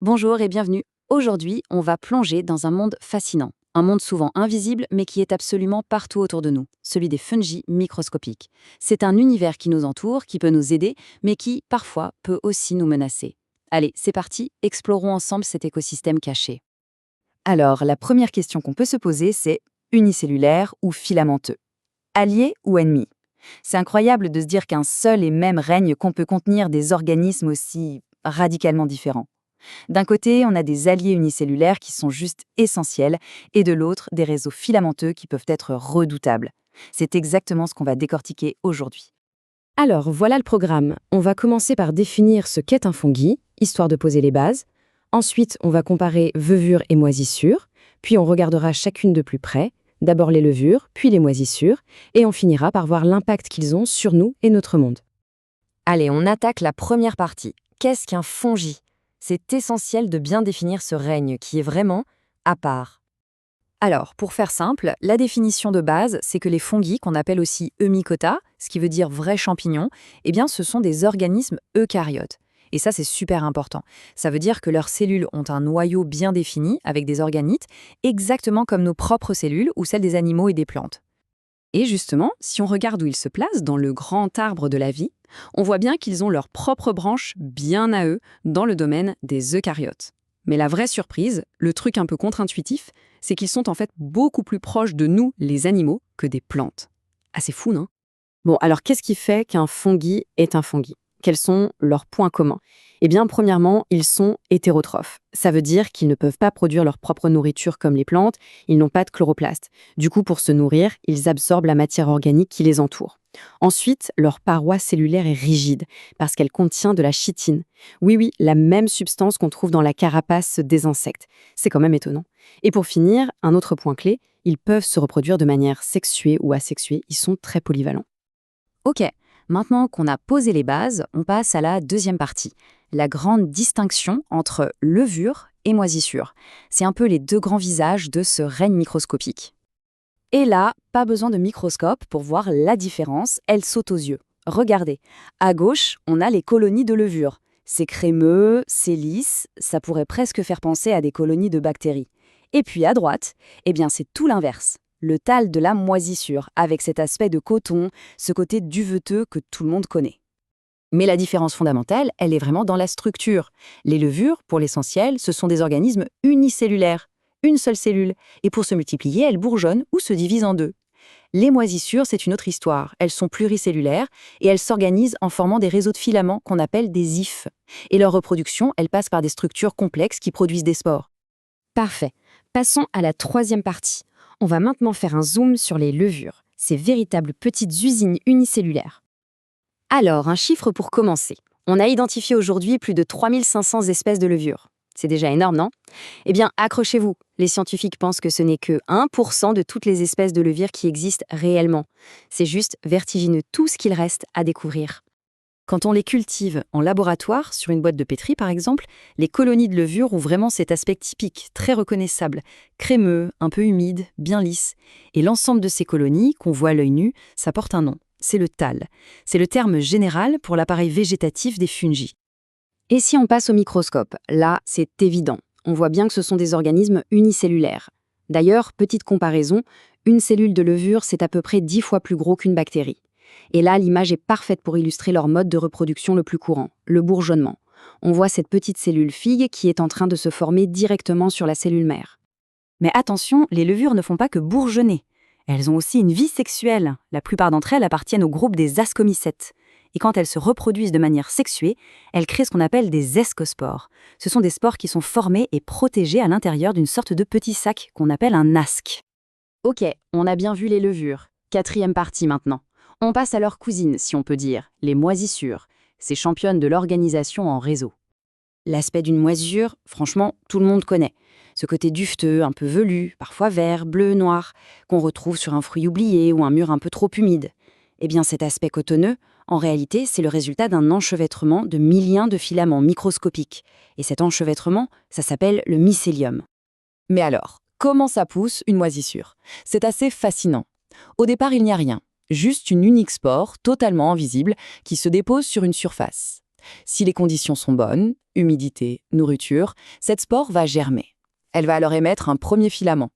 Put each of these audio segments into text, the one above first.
Bonjour et bienvenue. Aujourd'hui, on va plonger dans un monde fascinant. Un monde souvent invisible, mais qui est absolument partout autour de nous, celui des fungi microscopiques. C'est un univers qui nous entoure, qui peut nous aider, mais qui, parfois, peut aussi nous menacer. Allez, c'est parti, explorons ensemble cet écosystème caché. Alors, la première question qu'on peut se poser, c'est unicellulaire ou filamenteux? Allié ou ennemi? C'est incroyable de se dire qu'un seul et même règne qu'on peut contenir des organismes aussi radicalement différents. D'un côté, on a des alliés unicellulaires qui sont juste essentiels, et de l'autre, des réseaux filamenteux qui peuvent être redoutables. C'est exactement ce qu'on va décortiquer aujourd'hui. Alors, voilà le programme. On va commencer par définir ce qu'est un fungi, histoire de poser les bases. Ensuite, on va comparer levure et moisissure, puis on regardera chacune de plus près, d'abord les levures, puis les moisissures, et on finira par voir l'impact qu'ils ont sur nous et notre monde. Allez, on attaque la première partie. Qu'est-ce qu'un fongi? C'est essentiel de bien définir ce règne qui est vraiment à part. Alors, pour faire simple, la définition de base, c'est que les fungi, qu'on appelle aussi eumycota, ce qui veut dire vrais champignons, eh bien, ce sont des organismes eucaryotes. Et ça, c'est super important. Ça veut dire que leurs cellules ont un noyau bien défini, avec des organites, exactement comme nos propres cellules ou celles des animaux et des plantes. Et justement, si on regarde où ils se placent dans le grand arbre de la vie, on voit bien qu'ils ont leurs propres branches bien à eux dans le domaine des eucaryotes. Mais la vraie surprise, le truc un peu contre-intuitif, c'est qu'ils sont en fait beaucoup plus proches de nous, les animaux, que des plantes. Assez fou, non? Bon, alors qu'est-ce qui fait qu'un fungi est un fungi? Quels sont leurs points communs? Eh bien, premièrement, ils sont hétérotrophes. Ça veut dire qu'ils ne peuvent pas produire leur propre nourriture comme les plantes, ils n'ont pas de chloroplaste. Du coup, pour se nourrir, ils absorbent la matière organique qui les entoure. Ensuite, leur paroi cellulaire est rigide, parce qu'elle contient de la chitine. Oui, oui, la même substance qu'on trouve dans la carapace des insectes. C'est quand même étonnant. Et pour finir, un autre point clé, ils peuvent se reproduire de manière sexuée ou asexuée, ils sont très polyvalents. Ok, maintenant qu'on a posé les bases, on passe à la deuxième partie, la grande distinction entre levure et moisissure. C'est un peu les deux grands visages de ce règne microscopique. Et là, pas besoin de microscope pour voir la différence, elle saute aux yeux. Regardez, à gauche, on a les colonies de levure. C'est crémeux, c'est lisse, ça pourrait presque faire penser à des colonies de bactéries. Et puis à droite, eh bien c'est tout l'inverse. Le tal de la moisissure, avec cet aspect de coton, ce côté duveteux que tout le monde connaît. Mais la différence fondamentale, elle est vraiment dans la structure. Les levures, pour l'essentiel, ce sont des organismes unicellulaires, une seule cellule, et pour se multiplier, elles bourgeonnent ou se divisent en deux. Les moisissures, c'est une autre histoire. Elles sont pluricellulaires et elles s'organisent en formant des réseaux de filaments qu'on appelle des hyphes. Et leur reproduction, elle passe par des structures complexes qui produisent des spores. Parfait. Passons à la troisième partie. On va maintenant faire un zoom sur les levures, ces véritables petites usines unicellulaires. Alors, un chiffre pour commencer. On a identifié aujourd'hui plus de 3500 espèces de levures. C'est déjà énorme, non? Eh bien, accrochez-vous. Les scientifiques pensent que ce n'est que 1% de toutes les espèces de levures qui existent réellement. C'est juste vertigineux tout ce qu'il reste à découvrir. Quand on les cultive en laboratoire, sur une boîte de pétri par exemple, les colonies de levure ont vraiment cet aspect typique, très reconnaissable, crémeux, un peu humide, bien lisse. Et l'ensemble de ces colonies, qu'on voit à l'œil nu, ça porte un nom. C'est le tal. C'est le terme général pour l'appareil végétatif des fungis. Et si on passe au microscope, là, c'est évident. On voit bien que ce sont des organismes unicellulaires. D'ailleurs, petite comparaison, une cellule de levure, c'est à peu près 10 fois plus gros qu'une bactérie. Et là, l'image est parfaite pour illustrer leur mode de reproduction le plus courant, le bourgeonnement. On voit cette petite cellule figue qui est en train de se former directement sur la cellule mère. Mais attention, les levures ne font pas que bourgeonner. Elles ont aussi une vie sexuelle. La plupart d'entre elles appartiennent au groupe des ascomycètes. Et quand elles se reproduisent de manière sexuée, elles créent ce qu'on appelle des escospores. Ce sont des spores qui sont formés et protégés à l'intérieur d'une sorte de petit sac qu'on appelle un asque. Ok, on a bien vu les levures. Quatrième partie maintenant. On passe à leurs cousines, si on peut dire, les moisissures. Ces championnes de l'organisation en réseau. L'aspect d'une moisissure, franchement, tout le monde connaît. Ce côté duveteux, un peu velu, parfois vert, bleu, noir, qu'on retrouve sur un fruit oublié ou un mur un peu trop humide. Eh bien, cet aspect cotonneux, en réalité, c'est le résultat d'un enchevêtrement de millions de filaments microscopiques. Et cet enchevêtrement, ça s'appelle le mycélium. Mais alors, comment ça pousse une moisissure? C'est assez fascinant. Au départ, il n'y a rien. Juste une unique spore, totalement invisible, qui se dépose sur une surface. Si les conditions sont bonnes, humidité, nourriture, cette spore va germer. Elle va alors émettre un premier filament,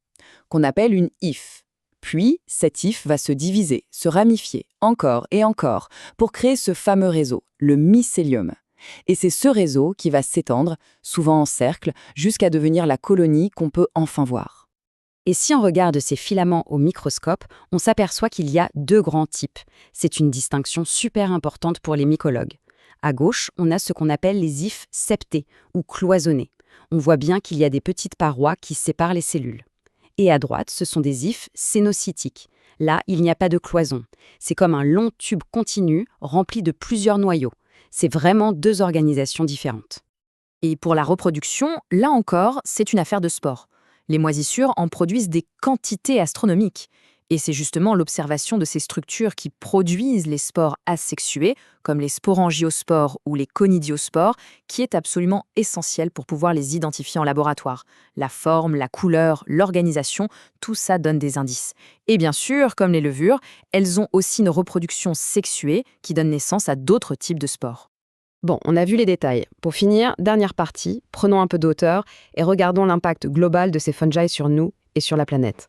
qu'on appelle une hyphe. Puis, cette hyphe va se diviser, se ramifier, encore et encore, pour créer ce fameux réseau, le mycélium. Et c'est ce réseau qui va s'étendre, souvent en cercle, jusqu'à devenir la colonie qu'on peut enfin voir. Et si on regarde ces filaments au microscope, on s'aperçoit qu'il y a deux grands types. C'est une distinction super importante pour les mycologues. À gauche, on a ce qu'on appelle les hyphes septées, ou cloisonnées. On voit bien qu'il y a des petites parois qui séparent les cellules. Et à droite, ce sont des hyphes cénocytiques. Là, il n'y a pas de cloison. C'est comme un long tube continu rempli de plusieurs noyaux. C'est vraiment deux organisations différentes. Et pour la reproduction, là encore, c'est une affaire de spores. Les moisissures en produisent des quantités astronomiques. Et c'est justement l'observation de ces structures qui produisent les spores asexués, comme les sporangiospores ou les conidiospores, qui est absolument essentielle pour pouvoir les identifier en laboratoire. La forme, la couleur, l'organisation, tout ça donne des indices. Et bien sûr, comme les levures, elles ont aussi une reproduction sexuée qui donne naissance à d'autres types de spores. Bon, on a vu les détails. Pour finir, dernière partie, prenons un peu d'auteur et regardons l'impact global de ces fungi sur nous et sur la planète.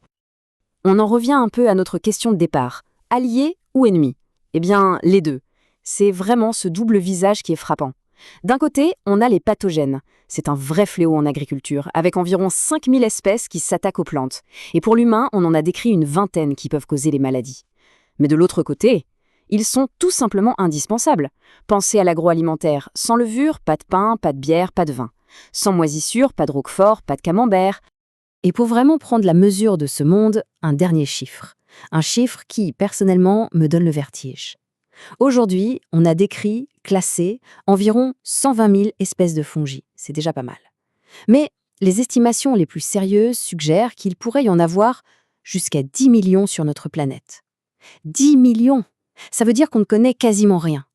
On en revient un peu à notre question de départ. Alliés ou ennemis? Eh bien, les deux. C'est vraiment ce double visage qui est frappant. D'un côté, on a les pathogènes. C'est un vrai fléau en agriculture, avec environ 5000 espèces qui s'attaquent aux plantes. Et pour l'humain, on en a décrit une vingtaine qui peuvent causer les maladies. Mais de l'autre côté, ils sont tout simplement indispensables. Pensez à l'agroalimentaire. Sans levure, pas de pain, pas de bière, pas de vin. Sans moisissure, pas de roquefort, pas de camembert. Et pour vraiment prendre la mesure de ce monde, un dernier chiffre. Un chiffre qui, personnellement, me donne le vertige. Aujourd'hui, on a décrit, classé, environ 120 000 espèces de fongies. C'est déjà pas mal. Mais les estimations les plus sérieuses suggèrent qu'il pourrait y en avoir jusqu'à 10 millions sur notre planète. 10 millions! Ça veut dire qu'on ne connaît quasiment rien.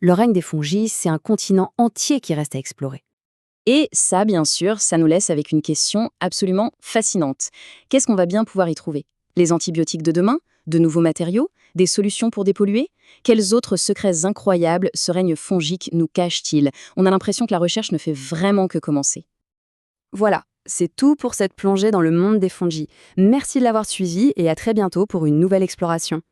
Le règne des fongies, c'est un continent entier qui reste à explorer. Et ça, bien sûr, ça nous laisse avec une question absolument fascinante. Qu'est-ce qu'on va bien pouvoir y trouver? Les antibiotiques de demain? De nouveaux matériaux? Des solutions pour dépolluer? Quels autres secrets incroyables ce règne fongique nous cache-t-il? On a l'impression que la recherche ne fait vraiment que commencer. Voilà, c'est tout pour cette plongée dans le monde des fongies. Merci de l'avoir suivi et à très bientôt pour une nouvelle exploration.